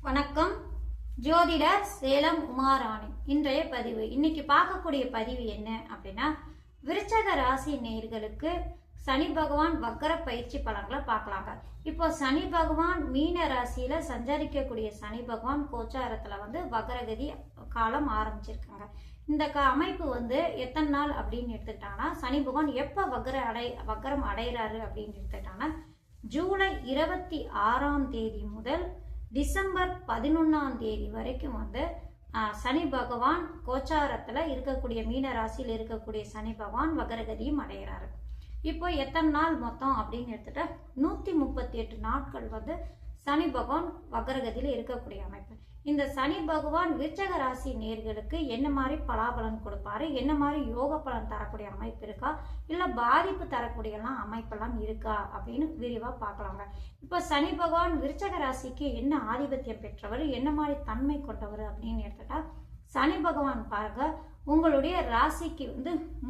வணக்கம். ஜோதிடர் சேலம் உமாராணி. இன்றைய பதிவு, இன்னைக்கு பார்க்கக்கூடிய பதிவு என்ன அப்படின்னா, விருச்சக ராசி நேயர்களுக்கு சனி பகவான் வக்கர பயிற்சி பலன்களை பார்க்கலாங்க. இப்போ சனி பகவான் மீன ராசியில சஞ்சரிக்கக்கூடிய சனி பகவான் கோச்சாரத்துல வக்கரகதி காலம் ஆரம்பிச்சிருக்காங்க. இந்த அமைப்பு எத்தனை நாள் அப்படின்னு எடுத்துக்கிட்டாங்கன்னா, சனி பகவான் எப்ப வக்கரம் அடைகிறாரு அப்படின்னு எடுத்துக்கிட்டாங்கன்னா, ஜூலை 26ஆம் தேதி முதல் டிசம்பர் 11ஆம் தேதி வரைக்கும் சனி பகவான் கோச்சாரத்துல இருக்கக்கூடிய மீன ராசியில் இருக்கக்கூடிய சனி பகவான் வக்கரகதியும் அடைகிறாரு. இப்போ எத்தனை நாள் மொத்தம் அப்படின்னு எடுத்துட்டா 138 நாட்கள் சனி பகவான் வக்கரகதியில இருக்கக்கூடிய அமைப்பு. இந்த சனி பகவான் விருச்சக ராசி நேர்களுக்கு என்ன மாதிரி பலாபலன் கொடுப்பாரு, என்ன மாதிரி யோக பலன் தரக்கூடிய அமைப்பு இருக்கா, இல்ல பாதிப்பு தரக்கூடிய அமைப்பெல்லாம் இருக்கா அப்படின்னு விரிவா பார்க்கலாங்க. இப்ப சனி பகவான் விருச்சக ராசிக்கு என்ன ஆதிபத்தியம் பெற்றவர், என்ன மாதிரி தன்மை கொண்டவர் அப்படின்னு எடுத்துட்டா, சனி பகவான் பாருங்க, உங்களுடைய ராசிக்கு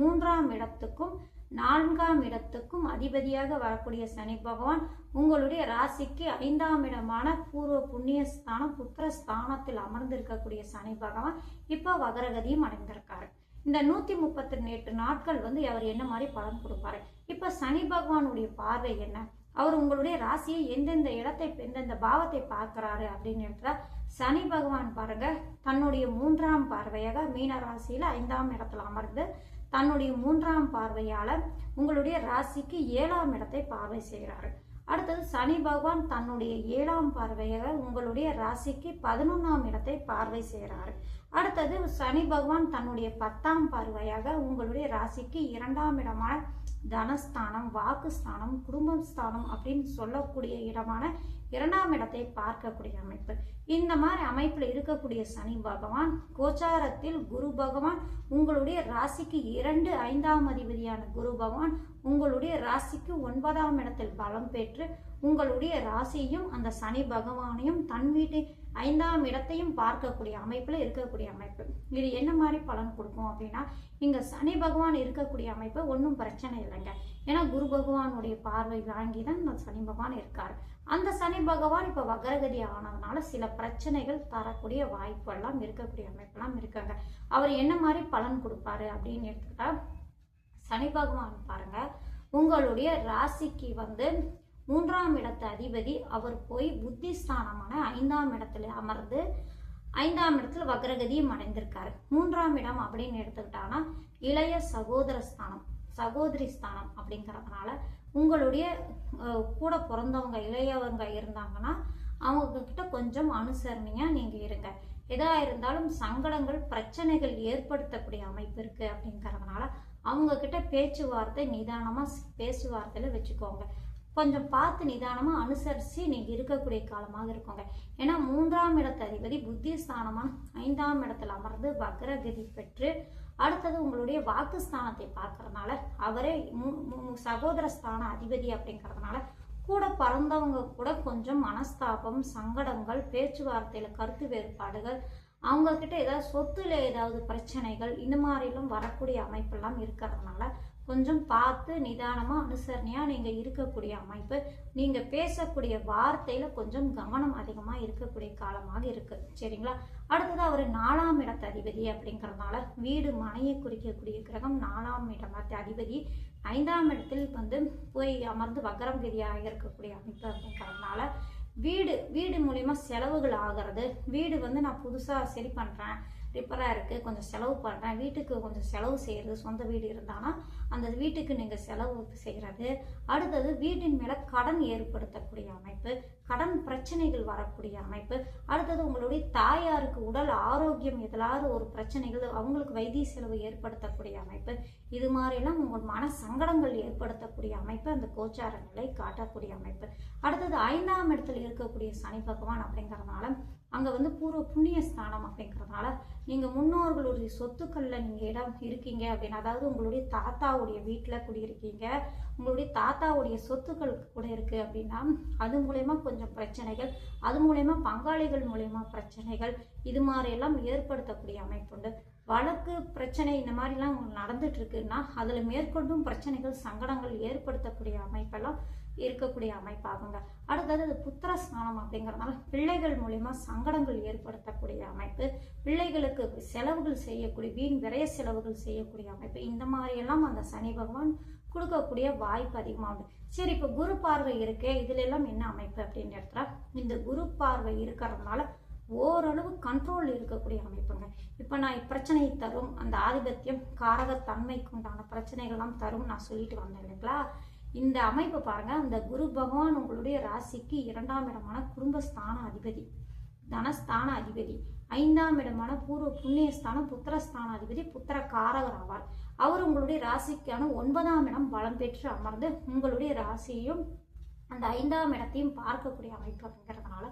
3ஆம் இடத்துக்கும் 4ஆம் இடத்துக்கும் அதிபதியாக வரக்கூடிய சனி பகவான் உங்களுடைய ராசிக்கு 5ஆம் இடமான பூர்வ புண்ணிய ஸ்தானம் புத்திரஸ்தானத்தில் அமர்ந்திருக்கக்கூடிய சனி பகவான் இப்ப வக்கரகதியும் அடைந்திருக்காரு. இந்த 138 நாட்கள் அவர் என்ன மாதிரி பலன் கொடுப்பாரு. இப்ப சனி பகவானுடைய பார்வை என்ன, அவர் உங்களுடைய ராசியை எந்தெந்த இடத்தை எந்தெந்த பாவத்தை பார்க்கிறாரு அப்படின்னு எடுத்தா, சனி பகவான் பாருங்க, தன்னுடைய 3ஆம் பார்வையாக மீன ராசியில 5ஆம் இடத்துல அமர்ந்து தன்னுடைய 3ஆம் பார்வையால உங்களுடைய ராசிக்கு 7ஆம் இடத்தை பார்வை செய்கிறாரு. அடுத்தது சனி பகவான் தன்னுடைய 7ஆம் பார்வையாக உங்களுடைய ராசிக்கு 11ஆம் இடத்தை பார்வை செய்கிறாரு. அடுத்தது சனி பகவான் தன்னுடைய 10ஆம் பார்வையாக உங்களுடைய ராசிக்கு 2ஆம் இடமான தனஸ்தானம், வாக்குஸ்தானம், குடும்பஸ்தானம் அப்படின்னு சொல்லக்கூடிய இடமான 2ஆம் இடத்தை பார்க்கக்கூடிய அமைப்பு. இந்த மாதிரி அமைப்புல இருக்கக்கூடிய சனி பகவான் கோச்சாரத்தில் குரு பகவான் உங்களுடைய ராசிக்கு 2, 5ஆம் அதிபதியான குரு பகவான் உங்களுடைய ராசிக்கு 9ஆம் இடத்தில் பலம் பெற்று உங்களுடைய ராசியும் அந்த சனி பகவானையும் தன் வீட்டை 5ஆம் இடத்தையும் பார்க்கக்கூடிய அமைப்புல இருக்கக்கூடிய அமைப்பு. இது என்ன மாதிரி பலன் கொடுக்கும் அப்படின்னா, இங்க சனி பகவான் இருக்கக்கூடிய அமைப்பு ஒன்றும் பிரச்சனை இல்லைங்க. ஏன்னா குரு பகவானுடைய பார்வை வாங்கிதான் இந்த சனி பகவான் இருக்காரு. அந்த சனி பகவான் இப்ப வக்கரகதி ஆனதுனால சில பிரச்சனைகள் தரக்கூடிய வாய்ப்பு எல்லாம் இருக்கக்கூடிய அமைப்பெல்லாம் இருக்காங்க. அவர் என்ன மாதிரி பலன் கொடுப்பாரு அப்படின்னு எடுத்துக்கிட்டா, சனி பகவான் பாருங்க, உங்களுடைய ராசிக்கு 3ஆம் இடத்து அதிபதி அவர் போய் புத்திஸ்தானமான 5ஆம் இடத்துல அமர்ந்து 5ஆம் இடத்துல வக்கரகதியும் அடைந்திருக்காரு. 3ஆம் இடம் அப்படின்னு எடுத்துக்கிட்டாங்கன்னா இளைய சகோதர ஸ்தானம், சகோதரி ஸ்தானம் அப்படிங்கிறதுனால உங்களுடைய கூட பிறந்தவங்க இளையவங்க இருந்தாங்கன்னா அவங்க கிட்ட கொஞ்சம் அனுசரணையா நீங்க இருங்க. எதா இருந்தாலும் சங்கடங்கள் பிரச்சனைகள் ஏற்படுத்தக்கூடிய அமைப்பு இருக்கு அப்படிங்கிறதுனால அவங்க கிட்ட பேச்சுவார்த்தை நிதானமா பேச்சுவார்த்தையில வச்சுக்கோங்க. கொஞ்சம் பார்த்து நிதானமா அனுசரிச்சு நீங்க இருக்கக்கூடிய காலமாக இருக்குங்க. ஏன்னா 3ஆம் இடத்து அதிபதி புத்திஸ்தானமான 5ஆம் இடத்துல அமர்ந்து வக்கரகதி பெற்று அடுத்தது உங்களுடைய வாக்குஸ்தானத்தை பார்க்கறதுனால அவரே சகோதர ஸ்தான அதிபதி அப்படிங்கிறதுனால கூட பிறந்தவங்க கூட கொஞ்சம் மனஸ்தாபம், சங்கடங்கள், பேச்சுவார்த்தையில கருத்து வேறுபாடுகள், அவங்க கிட்ட ஏதாவது சொத்துல ஏதாவது பிரச்சனைகள் இந்த மாதிரிலும் வரக்கூடிய அமைப்பெல்லாம் இருக்கிறதுனால கொஞ்சம் பார்த்து நிதானமா அனுசரணையா நீங்க இருக்கக்கூடிய அமைப்பு. நீங்க பேசக்கூடிய வார்த்தையில கொஞ்சம் கவனம் அதிகமா இருக்கக்கூடிய காலமாக இருக்கு. சரிங்களா? அடுத்தது அவர் 4ஆம் இடத்து அதிபதி அப்படிங்கிறதுனால வீடு மனையை குறிக்கக்கூடிய கிரகம் 4ஆம் இடத்து அதிபதி 5ஆம் இடத்தில் போய் அமர்ந்து வக்கரம் கதியாக இருக்கக்கூடிய அமைப்பு அப்படிங்கிறதுனால வீடு மூலியமா செலவுகள் ஆகிறது. வீடு நான் புதுசா சரி பண்றேன், ரிப்பரா இருக்கு, கொஞ்சம் செலவு பண்றேன், வீட்டுக்கு கொஞ்சம் செலவு செய்யறது, சொந்த வீடு இருந்தானா அந்த வீட்டுக்கு நீங்க செலவு செய்யறது. அடுத்தது வீட்டின் மேல கடன் ஏற்படுத்தக்கூடிய அமைப்பு, கடன் பிரச்சனைகள் வரக்கூடிய அமைப்பு. அடுத்தது உங்களுடைய தாயாருக்கு உடல் ஆரோக்கியம் எதாவது ஒரு பிரச்சனைகள், அவங்களுக்கு வைத்திய செலவு ஏற்படுத்தக்கூடிய அமைப்பு. இது மாதிரிலாம் உங்கள் மன சங்கடங்கள் ஏற்படுத்தக்கூடிய அமைப்பு அந்த கோச்சார நிலை காட்டக்கூடிய அமைப்பு. அடுத்தது 5ஆம் இடத்துல இருக்கக்கூடிய சனி பகவான் அப்படிங்கிறதுனால அங்க பூர்வ புண்ணிய ஸ்தானம் அப்படிங்கிறதுனால நீங்க முன்னோர்களுடைய சொத்துக்கள்ல நீங்க இடம் இருக்கீங்க அப்படின்னா, அதாவது உங்களுடைய தாத்தாவுடைய வீட்டுல குடியிருக்கீங்க, உங்களுடைய தாத்தாவுடைய சொத்துக்கள் கூட இருக்கு அப்படின்னா அது மூலயமா கொஞ்சம் பிரச்சனைகள், அது மூலயமா பங்காளிகள் மூலயமா பிரச்சனைகள், இது மாதிரி எல்லாம் ஏற்படுத்தக்கூடிய அமைப்புண்டு. வழக்கு பிரச்சனை இந்த மாதிரிலாம் உங்களுக்கு நடந்துட்டு இருக்குன்னா அதுல மேற்கொண்டும் பிரச்சனைகள், சங்கடங்கள் ஏற்படுத்தக்கூடிய அமைப்பெல்லாம் இருக்கக்கூடிய அமைப்பாகுங்க. அடுத்தது இது புத்திரஸ்தானம் அப்படிங்கிறதுனால பிள்ளைகள் மூலியமா சங்கடங்கள் ஏற்படுத்தக்கூடிய அமைப்பு, பிள்ளைகளுக்கு செலவுகள் செய்யக்கூடிய வீண் விரைய செலவுகள் செய்யக்கூடிய அமைப்பு, இந்த மாதிரி எல்லாம் அந்த சனி பகவான் கொடுக்கக்கூடிய வாய்ப்பு அதிகமாக உண்டு. சரி, இப்போ குரு பார்வை இருக்கே, இதுல எல்லாம் என்ன அமைப்பு அப்படின்னு எடுத்தா, இந்த குரு பார்வை இருக்கிறதுனால ஓரளவு கண்ட்ரோல் இருக்கக்கூடிய அமைப்புங்க. இப்போ நான் பிரச்சனையை தரும், அந்த ஆதிபத்தியம் காரகத்தன்மைக்கு உண்டான பிரச்சனைகள்லாம் தரும் நான் சொல்லிட்டு வந்தேன் இல்லைங்களா. இந்த அமைப்பு பாருங்க, அந்த குரு பகவான் உங்களுடைய ராசிக்கு 2ஆம் இடமான குடும்பஸ்தான அதிபதி, தனஸ்தான அதிபதி, 5ஆம் இடமான பூர்வ புண்ணியஸ்தானம் புத்திரஸ்தான அதிபதி, புத்திர காரகர் ஆவார். அவர் உங்களுடைய ராசிக்கான 9ஆம் இடம் பலம் பெற்று அமர்ந்து உங்களுடைய ராசியையும் அந்த 5ஆம் இடத்தையும் பார்க்கக்கூடிய அமைப்பு அப்படிங்கிறதுனால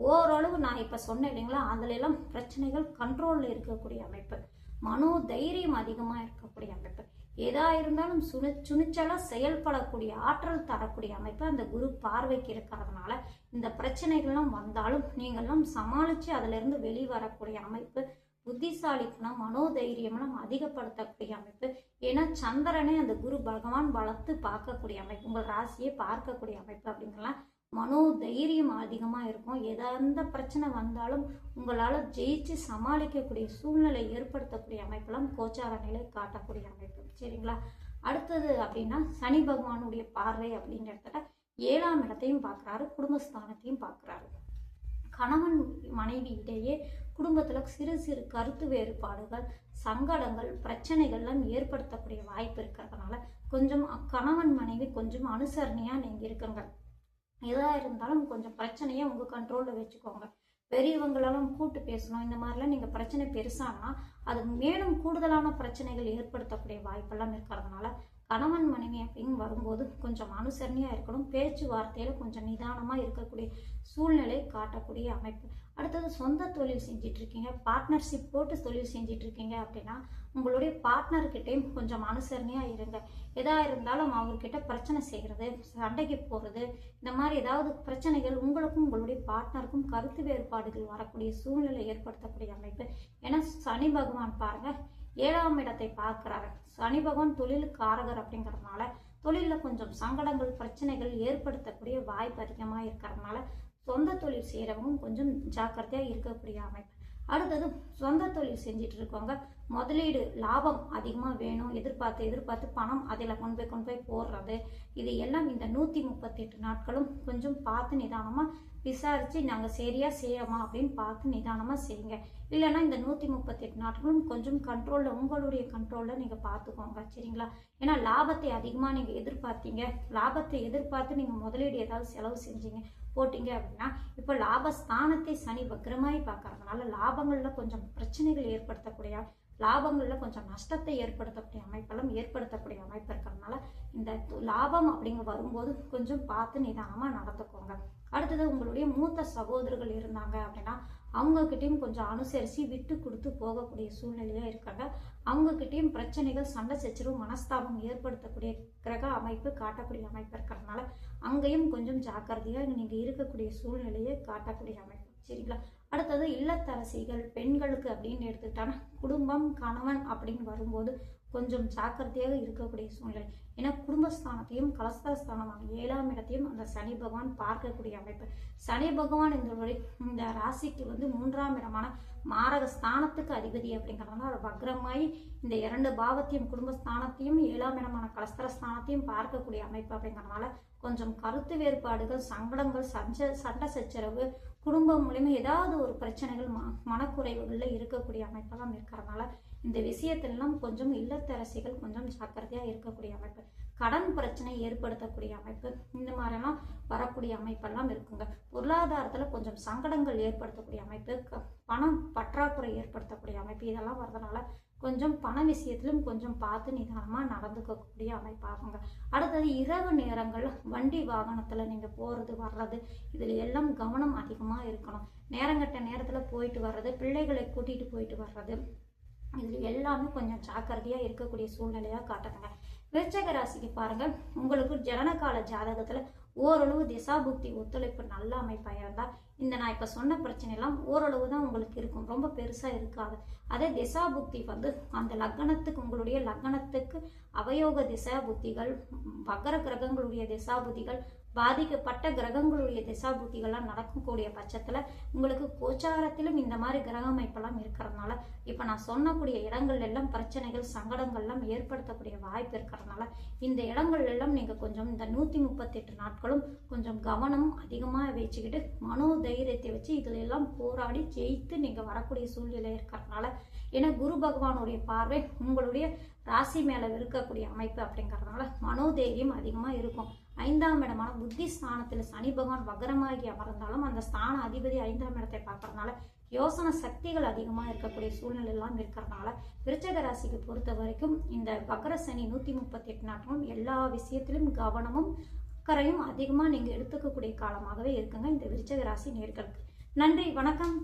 ஓரளவு நான் இப்ப சொன்னேன் இல்லைங்களா, அதுல எல்லாம் பிரச்சனைகள் கண்ட்ரோல்ல இருக்கக்கூடிய அமைப்பு, மனோ தைரியம் அதிகமா இருக்கக்கூடிய அமைப்பு, எதா இருந்தாலும் துணிச்சலா செயல்படக்கூடிய ஆற்றல் தரக்கூடிய அமைப்பு அந்த குரு பார்வைக்கு இருக்கிறதுனால இந்த பிரச்சனைகள்லாம் வந்தாலும் நீங்கள்லாம் சமாளிச்சு அதுல இருந்து வெளிவரக்கூடிய அமைப்பு, புத்திசாலித்தனம் மனோதைரியம்லாம் அதிகப்படுத்தக்கூடிய அமைப்பு. ஏன்னா சந்திரனே அந்த குரு பகவான் வளர்த்து பார்க்கக்கூடிய அமைப்பு, உங்கள் ராசியை பார்க்கக்கூடிய அமைப்பு அப்படிங்கலாம் மனோ தைரியம் அதிகமா இருக்கும். எந்த பிரச்சனை வந்தாலும் உங்களால ஜெயிச்சு சமாளிக்கக்கூடிய சூழ்நிலை ஏற்படுத்தக்கூடிய அமைப்பெல்லாம் கோச்சார நிலை காட்டக்கூடிய அமைப்பு. சரிங்களா. அடுத்தது அப்படின்னா சனி பகவானுடைய பார்வை அப்படின்னு எடுத்துட்டா 7ஆம் இடத்தையும் பார்க்குறாரு, குடும்பஸ்தானத்தையும் பார்க்குறாரு. கணவன் மனைவி இடையே குடும்பத்துல சிறு சிறு கருத்து வேறுபாடுகள், சங்கடங்கள், பிரச்சனைகள்லாம் ஏற்படுத்தக்கூடிய வாய்ப்பு இருக்கிறதுனால கொஞ்சம் கணவன் மனைவி கொஞ்சம் அனுசரணையா நீங்க இருக்குங்க. எதா இருந்தாலும் கொஞ்சம் பிரச்சனையை உங்க கண்ட்ரோல்ல வச்சுக்கோங்க. பெரியவங்களெல்லாம் கூட்டு பேசணும். இந்த மாதிரிலாம் நீங்க பிரச்சனை பெருசானா அது மேலும் கூடுதலான பிரச்சனைகள் ஏற்படுத்தக்கூடிய வாய்ப்பெல்லாம் இருக்கிறதுனால கணவன் மனைவி அப்படின்னு வரும்போது கொஞ்சம் அனுசரணையா இருக்கணும். பேச்சுவார்த்தையில கொஞ்சம் நிதானமா இருக்கக்கூடிய சூழ்நிலை காட்டக்கூடிய அமைப்பு. அடுத்தது சொந்த தொழில் செஞ்சிட்டு இருக்கீங்க, பார்ட்னர்ஷிப் போட்டு தொழில் செஞ்சிட்டு இருக்கீங்க அப்படின்னா உங்களுடைய பார்ட்னர்கிட்டையும் கொஞ்சம் அனுசரணையா இருங்க. எதா இருந்தாலும் அவர்கிட்ட பிரச்சனை செய்கிறது, சண்டைக்கு போறது, இந்த மாதிரி ஏதாவது பிரச்சனைகள் உங்களுக்கும் உங்களுடைய பார்ட்னருக்கும் கருத்து வேறுபாடுகள் வரக்கூடிய சூழ்நிலை ஏற்படுத்தக்கூடிய அமைப்பு. ஏன்னா சனி பகவான் பாருங்க 7ஆம் இடத்தை பார்க்கிறாரு. சனி பகவான் தொழிலுக்கு காரகர் அப்படிங்கிறதுனால தொழில கொஞ்சம் சங்கடங்கள் பிரச்சனைகள் ஏற்படுத்தக்கூடிய வாய்ப்பு அதிகமாக இருக்கிறதுனால சொந்த தொழில் செய்யறவங்க கொஞ்சம் ஜாக்கிரதையா இருக்கக்கூடிய அமைப்பு. அடுத்தது சொந்த தொழில் செஞ்சுட்டு இருக்கவங்க முதலீடு லாபம் அதிகமா வேணும் எதிர்பார்த்து பணம் அதில் கொண்டு போய் போடுறது, இது எல்லாம் இந்த 138 நாட்களும் கொஞ்சம் பார்த்து நிதானமா விசாரிச்சு நாங்க சரியா செய்யறோமா அப்படின்னு பார்த்து நிதானமா செய்யுங்க. இல்லைன்னா இந்த 138 நாட்களும் கொஞ்சம் கண்ட்ரோல்ல உங்களுடைய கண்ட்ரோல்ல நீங்க பார்த்துக்கோங்க. சரிங்களா. ஏன்னா லாபத்தை அதிகமா நீங்க எதிர்பார்த்தீங்க, லாபத்தை எதிர்பார்த்து நீங்க முதலீடு ஏதாவது செலவு செஞ்சீங்க போட்டீங்க அப்படின்னா இப்போ லாபஸ்தானத்தை சனி வக்ரமாய் பார்க்கறதுனால லாபங்கள்ல கொஞ்சம் பிரச்சனைகள் ஏற்படுத்தக்கூடிய, லாபங்கள்ல கொஞ்சம் நஷ்டத்தை ஏற்படுத்தக்கூடிய அமைப்பெல்லாம் ஏற்படுத்தக்கூடிய அமைப்பு இருக்கிறதுனால இந்த லாபம் அப்படிங்க வரும்போது கொஞ்சம் பார்த்து நிதானமா நடந்துக்கோங்க. அடுத்தது உங்களுடைய மூத்த சகோதரர்கள் இருந்தாங்க அப்படின்னா அவங்க கிட்டையும் கொஞ்சம் அனுசரித்து விட்டு கொடுத்து போகக்கூடிய சூழ்நிலையா இருக்காங்க. அவங்க கிட்டையும் பிரச்சனைகள் சண்டை சச்சரவு மனஸ்தாபம் ஏற்படுத்தக்கூடிய கிரக அமைப்பு காட்டக்கூடிய அமைப்பு இருக்கிறதுனால அங்கேயும் கொஞ்சம் ஜாக்கிரதையா நீங்க இருக்கக்கூடிய சூழ்நிலையை காட்டக்கூடிய அமைப்பு. சரிங்களா. அடுத்தது இல்லத்தரசிகள் பெண்களுக்கு அப்படின்னு எடுத்துக்கிட்டாங்கன்னா குடும்பம் கணவன் அப்படின்னு வரும்போது கொஞ்சம் ஜாக்கிரதையாக இருக்கக்கூடிய சூழ்நிலை. ஏன்னா குடும்பஸ்தானத்தையும் கலஸ்தரஸ்தானமான 7ஆம் இடத்தையும் அந்த சனி பகவான் பார்க்கக்கூடிய அமைப்பு. சனி பகவான் இந்த ராசிக்கு 3ஆம் இடமான மாரக ஸ்தானத்துக்கு அதிபதி அப்படிங்கிறதுனால வக்ரமாயி இந்த 2 பாவத்தையும் குடும்பஸ்தானத்தையும் 7ஆம் இடமான கலஸ்தரஸ்தானத்தையும் பார்க்கக்கூடிய அமைப்பு அப்படிங்கிறதுனால கொஞ்சம் கருத்து வேறுபாடுகள், சங்கடங்கள், சண்டை சச்சரவு, குடும்பம் மூலியமா ஏதாவது ஒரு பிரச்சனைகள் மனக்குறைவுகள்ல இருக்கக்கூடிய அமைப்பெல்லாம் இருக்கிறதுனால இந்த விஷயத்திலாம் கொஞ்சம் இல்லத்தரசிகள் கொஞ்சம் ஜாக்கிரதையா இருக்கக்கூடிய அமைப்பு. கடன் பிரச்சனை ஏற்படுத்தக்கூடிய அமைப்பு, இந்த மாதிரிலாம் வரக்கூடிய அமைப்பெல்லாம் இருக்குங்க. பொருளாதாரத்துல கொஞ்சம் சங்கடங்கள் ஏற்படுத்தக்கூடிய அமைப்பு, பணம் பற்றாக்குறை ஏற்படுத்தக்கூடிய அமைப்பு, இதெல்லாம் வர்றதுனால கொஞ்சம் பண விஷயத்திலும் கொஞ்சம் பார்த்து நிதானமா நடந்துக்கக்கூடிய அமைப்பாகுங்க. அடுத்தது இரவு நேரங்கள்ல வண்டி வாகனத்துல நீங்க போறது வர்றது இதுல எல்லாம் கவனம் அதிகமா இருக்கணும். நேரங்கட்ட நேரத்துல போயிட்டு வர்றது, பிள்ளைகளை கூட்டிட்டு போயிட்டு வர்றது, இதுல எல்லாமே கொஞ்சம் ஜாக்கிரதையா இருக்கக்கூடிய சூழ்நிலையா காட்டுதுங்க. விருச்சக ராசிக்கு பாருங்க, உங்களுக்கு ஜனனகால ஜாதகத்துல ஓரளவு திசாபுக்தி ஒத்துழைப்பு நல்ல அமைப்பா இருந்தா இந்த நான் இப்ப சொன்ன பிரச்சனை எல்லாம் ஓரளவு தான் உங்களுக்கு இருக்கும், ரொம்ப பெருசா இருக்காது. அதே திசாபுக்தி அந்த லக்னத்துக்கு உங்களுடைய லக்னத்துக்கு அவயோக திசா புத்திகள், வக்கர கிரகங்களுடைய திசா புத்திகள், பாதிக்கப்பட்ட கிரகங்களுடைய திசா புத்திகள்லாம் நடக்கக்கூடிய பட்சத்தில் உங்களுக்கு கோச்சாரத்திலும் இந்த மாதிரி கிரக அமைப்பெல்லாம் இருக்கிறதுனால இப்போ நான் சொன்னக்கூடிய இடங்கள் எல்லாம் பிரச்சனைகள் சங்கடங்கள்லாம் ஏற்படுத்தக்கூடிய வாய்ப்பு இருக்கிறதுனால இந்த இடங்கள் எல்லாம் நீங்கள் கொஞ்சம் இந்த 138 நாட்களும் கொஞ்சம் கவனம் அதிகமாக வச்சுக்கிட்டு மனோ தைரியத்தை வச்சு இதில் எல்லாம் போராடி ஜெயித்து நீங்கள் வரக்கூடிய சூழ்நிலை இருக்கிறதுனால ஏன்னா குரு பகவானுடைய பார்வை உங்களுடைய ராசி மேலே இருக்கக்கூடிய அமைப்பு அப்படிங்கிறதுனால மனோதைரியம் அதிகமாக இருக்கும். 5ஆம் இடமான புத்தி ஸ்தானத்தில் சனி பகவான் வக்ரமாகி அமர்ந்தாலும் அந்த ஸ்தான அதிபதி 5ஆம் இடத்தை பார்க்கறதுனால யோசனை சக்திகள் அதிகமாக இருக்கக்கூடிய சூழ்நிலை எல்லாம் இருக்கிறதுனால விருச்சக ராசிக்கு பொறுத்த வரைக்கும் இந்த வக்ர சனி 138 நாட்களும் எல்லா விஷயத்திலும் கவனமும் அக்கறையும் அதிகமாக நீங்கள் எடுத்துக்கக்கூடிய காலமாகவே இருக்குங்க இந்த விருச்சக ராசி நேர்களுக்கு. நன்றி, வணக்கம்.